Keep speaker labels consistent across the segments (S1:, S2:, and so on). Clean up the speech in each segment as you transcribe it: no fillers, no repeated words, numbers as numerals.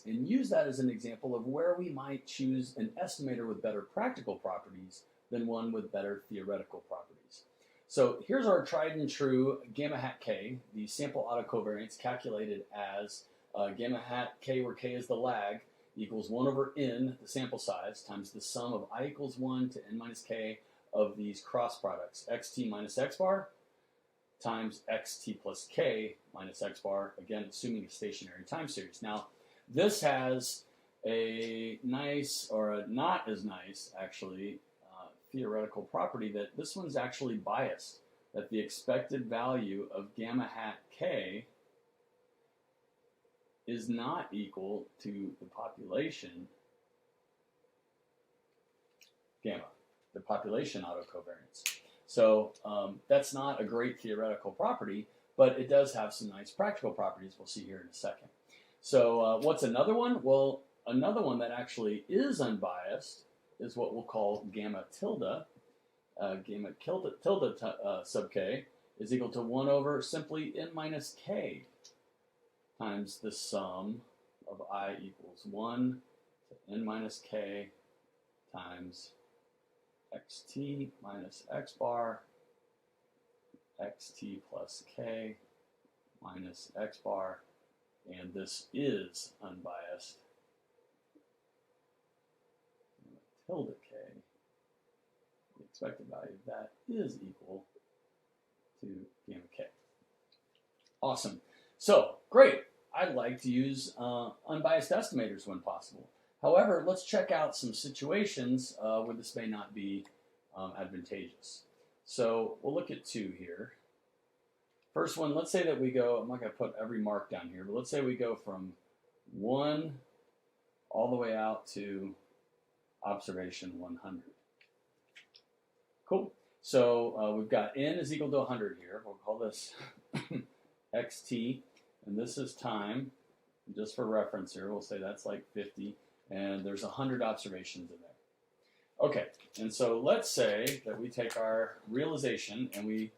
S1: and use that as an example of where we might choose an estimator with better practical properties than one with better theoretical properties. So here's our tried and true gamma hat k, the sample autocovariance calculated as gamma hat k, where k is the lag, equals 1 over n, the sample size, times the sum of I equals 1 to n minus k of these cross products, xt minus x bar times xt plus k minus x bar, again, assuming a stationary time series. Now, this has a nice, or a not as nice, actually, theoretical property that this one's actually biased, that the expected value of gamma hat k is not equal to the population gamma, the population autocovariance. So that's not a great theoretical property, but it does have some nice practical properties we'll see here in a second. So what's another one? Well, another one that actually is unbiased is what we'll call gamma tilde. Gamma tilde sub k is equal to 1 over simply n minus k times the sum of I equals 1 to n minus k times xt minus x bar, xt plus k minus x bar, and this is unbiased. Tilde k, the expected value of that is equal to gamma k. Awesome. So, great. I'd like to use unbiased estimators when possible. However, let's check out some situations where this may not be advantageous. So, we'll look at 2 here. First one, let's say that we go, I'm not going to put every mark down here, but let's say we go from 1 all the way out to observation 100. Cool. So we've got n is equal to 100 here. We'll call this xt, and this is time. Just for reference here, we'll say that's like 50, and there's 100 observations in there. Okay, and so let's say that we take our realization and we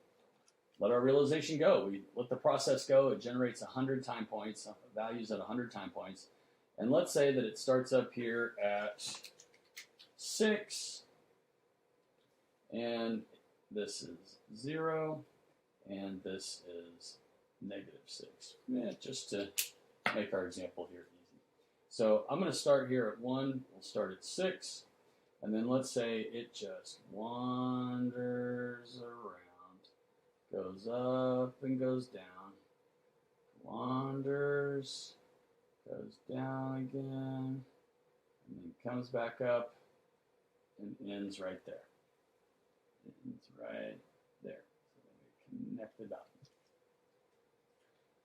S1: let our realization go. We let the process go. It generates 100 time points, values at 100 time points. And let's say that it starts up here at 6, and this is 0, and this is negative 6. Yeah, just to make our example here easy. So I'm going to start here at 1. We'll start at 6. And then let's say it just wanders around, goes up and goes down, wanders, goes down again, and then comes back up and ends right there. It ends right there. So then we connect it up.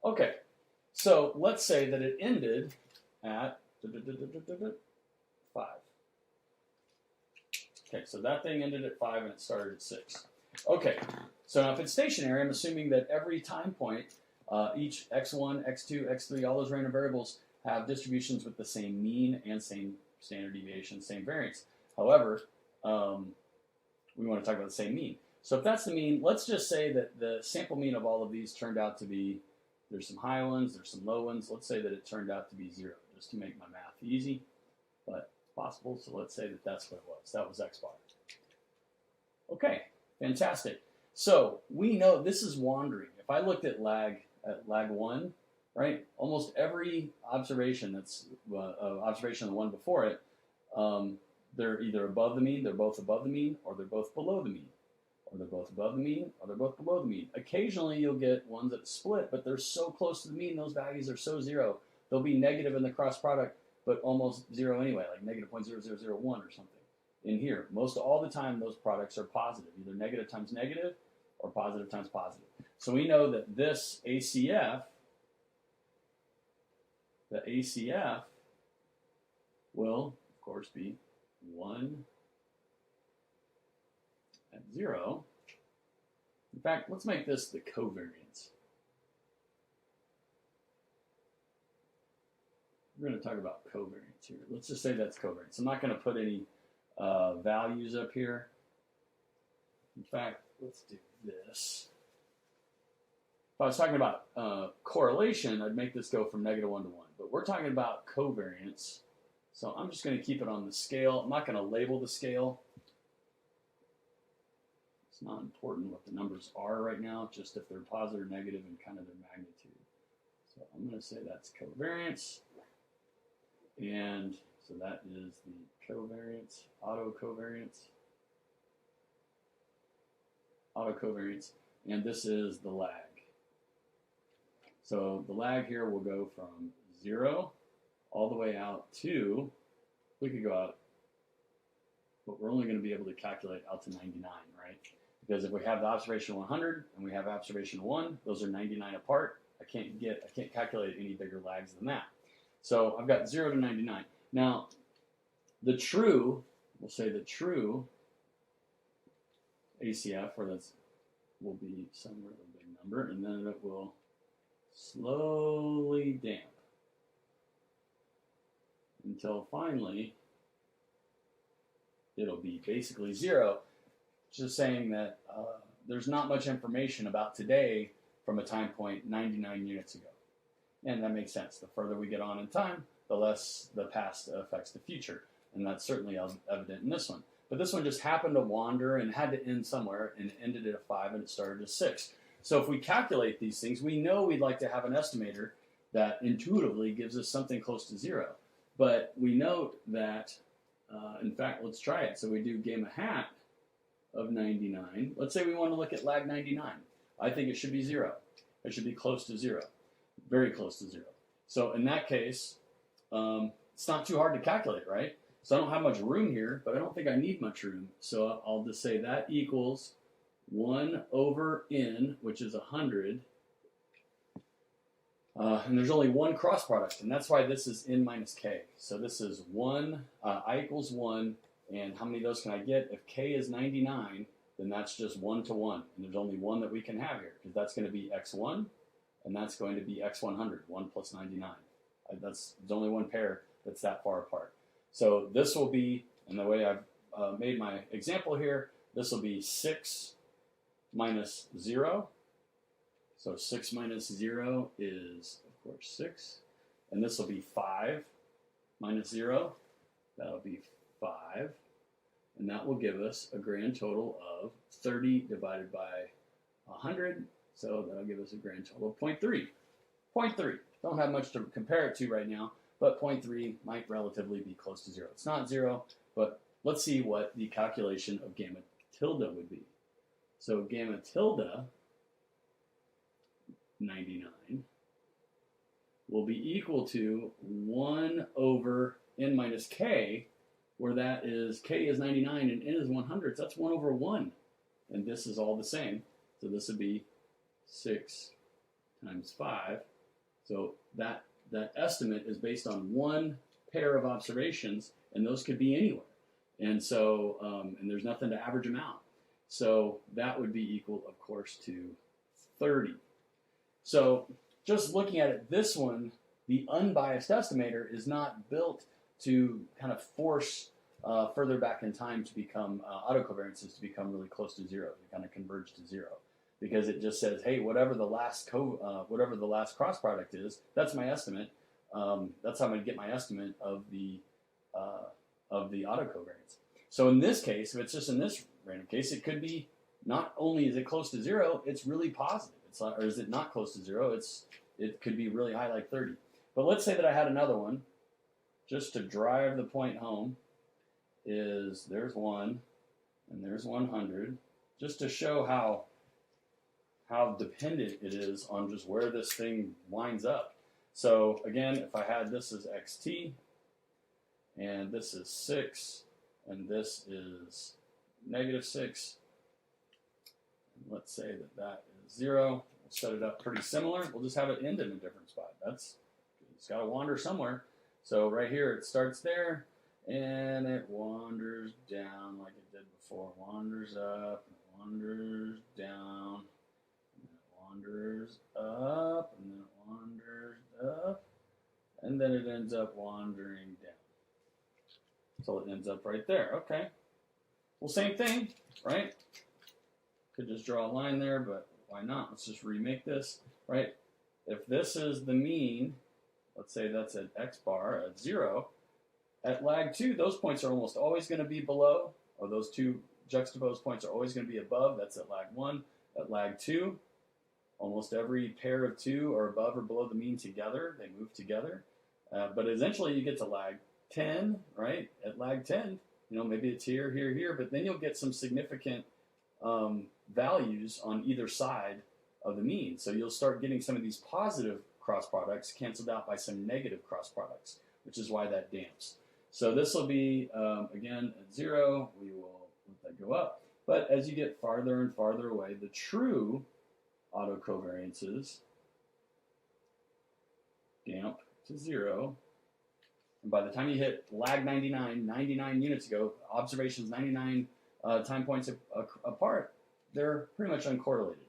S1: Okay, so let's say that it ended at 5. Okay, so that thing ended at 5 and it started at 6. Okay, so now if it's stationary, I'm assuming that every time point, each x1, x2, x3, all those random variables have distributions with the same mean and same standard deviation, same variance. However, we want to talk about the same mean. So if that's the mean, let's just say that the sample mean of all of these turned out to be, there's some high ones, there's some low ones. Let's say that it turned out to be 0, just to make my math easy, but it's possible. So let's say that that's what it was. That was x bar. Okay, fantastic. So we know this is wandering. If I looked at lag 1, right, almost every observation that's observation of the one before it, they're either above the mean, they're both above the mean, or they're both below the mean. Or they're both above the mean, or they're both below the mean. Occasionally you'll get ones that split, but they're so close to the mean, those values are so 0. They'll be negative in the cross product, but almost 0 anyway, like negative 0.0001 or something. In here, most all the time those products are positive, either negative times negative or positive times positive. So we know that this ACF, the ACF will, of course, be 1 at 0. In fact, let's make this the covariance. We're going to talk about covariance here. Let's just say that's covariance. I'm not going to put any values up here. In fact, let's do this. If I was talking about correlation, I'd make this go from -1 to 1. But we're talking about covariance. So I'm just going to keep it on the scale. I'm not going to label the scale. It's not important what the numbers are right now, just if they're positive or negative and kind of their magnitude. So I'm going to say that's covariance. And so that is the covariance, autocovariance. Autocovariance. And this is the lag. So the lag here will go from 0 all the way out to, we could go out, but we're only going to be able to calculate out to 99, right? Because if we have the observation 100 and we have observation 1, those are 99 apart. I can't calculate any bigger lags than that. So I've got 0 to 99. Now, the true, we'll say the true ACF, or that's will be some really big number, and then it will slowly damp until finally it'll be basically 0. Just saying that there's not much information about today from a time point 99 units ago. And that makes sense. The further we get on in time, the less the past affects the future. And that's certainly evident in this one. But this one just happened to wander and had to end somewhere, and it ended at a 5 and it started at 6. So if we calculate these things, we know we'd like to have an estimator that intuitively gives us something close to 0. But we note that, in fact, let's try it. So we do gamma hat of 99. Let's say we want to look at lag 99. I think it should be 0. It should be close to 0. Very close to 0. So in that case, it's not too hard to calculate, right? So I don't have much room here, but I don't think I need much room. So I'll just say that equals 1 over n, which is 100. And there's only one cross product, and that's why this is n minus k. So this is 1, I equals 1, and how many of those can I get? If k is 99, then that's just 1 to 1. And there's only one that we can have here, because that's going to be x1, and that's going to be x100, 1 plus 99. There's only one pair that's that far apart. So this will be, and the way I've made my example here, this will be 6 minus 0. So 6 minus 0 is, of course, 6. And this will be 5 minus 0. That'll be 5. And that will give us a grand total of 30 divided by 100. So that'll give us a grand total of 0.3. 0.3. Don't have much to compare it to right now, but 0.3 might relatively be close to 0. It's not 0, but let's see what the calculation of gamma tilde would be. So gamma tilde 99 will be equal to 1 over n minus k, where that is k is 99 and n is 100. So that's 1 over 1. And this is all the same. So this would be 6 times 5. So that estimate is based on one pair of observations, and those could be anywhere. And so, and there's nothing to average them out. So that would be equal, of course, to 30. So just looking at it, this one, the unbiased estimator is not built to kind of force further back in time to become autocovariances to become really close to 0, to kind of converge to 0, because it just says, hey, whatever the last cross product is, that's my estimate. That's how I'm going to get my estimate of the autocovariance. So in this case, if it's just in this random case, it could be not only is it close to 0, it's really positive. It's not, or is it not close to 0? It could be really high, like 30. But let's say that I had another one, just to drive the point home. Is there's 1 and there's 100, just to show how dependent it is on just where this thing winds up. So again, if I had this as xt, and this is 6, and this is -6, let's say that that is 0. We'll set it up pretty similar. We'll just have it end in a different spot. It's got to wander somewhere. So right here, it starts there, and it wanders down like it did before. Wanders up, wanders down, and then it wanders up, and then it wanders up, and then it ends up wandering down. So it ends up right there. Okay. Well, same thing, right? Could just draw a line there, but why not? Let's just remake this, right? If this is the mean, let's say that's at x bar at 0, at lag 2, those points are almost always going to be below, or those two juxtaposed points are always going to be above. That's at lag 1. At lag 2, almost every pair of 2 are above or below the mean together. They move together. But eventually you get to lag 10, right? At lag 10, maybe it's here, here, here, but then you'll get some significant values on either side of the mean. So you'll start getting some of these positive cross products canceled out by some negative cross products, which is why that damps. So this will be, again, at 0. We will let that go up. But as you get farther and farther away, the true autocovariances damp to 0. And by the time you hit lag 99 units ago, observations 99 time points apart, they're pretty much uncorrelated.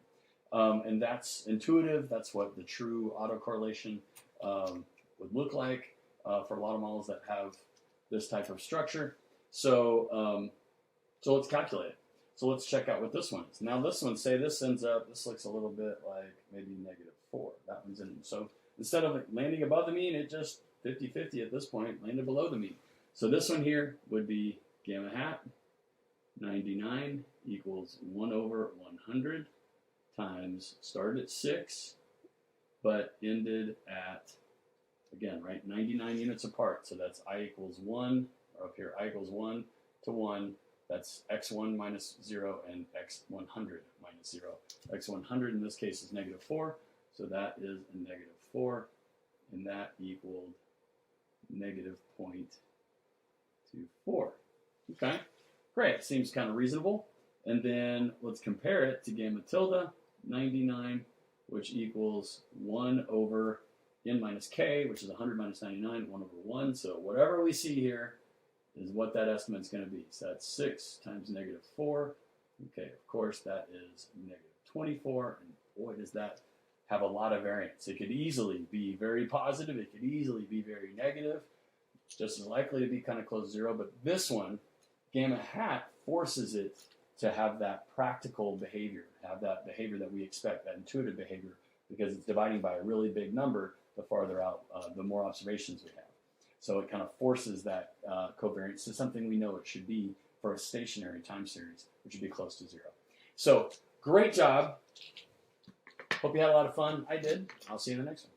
S1: And that's intuitive. That's what the true autocorrelation would look like for a lot of models that have this type of structure. So, so let's calculate it. So let's check out what this one is. Now this one, say this ends up, this looks a little bit like maybe -4. That one's in. So instead of landing above the mean, it just 50-50 at this point, landed below the mean. So this one here would be gamma hat 99 equals 1 over 100 times started at 6, but ended at, again, right, 99 units apart. So that's I equals 1, or up here, I equals 1 to 1. That's x1 minus 0 and x100 minus 0. x100 in this case is -4, so that is a -4, and that equaled -0.24. Okay, great. Seems kind of reasonable. And then let's compare it to gamma tilde 99, which equals 1 over n minus k, which is 100 minus 99, 1 over 1. So whatever we see here is what that estimate is going to be. So that's 6 times -4. Okay, of course, that is -24. And boy, does that have a lot of variance. It could easily be very positive. It could easily be very negative. It's just as likely to be kind of close to 0. But this one, gamma hat, forces it to have that practical behavior, have that behavior that we expect, that intuitive behavior, because it's dividing by a really big number the farther out, the more observations we have. So it kind of forces that covariance to something we know it should be for a stationary time series, which would be close to 0. So great job. Hope you had a lot of fun. I did. I'll see you in the next one.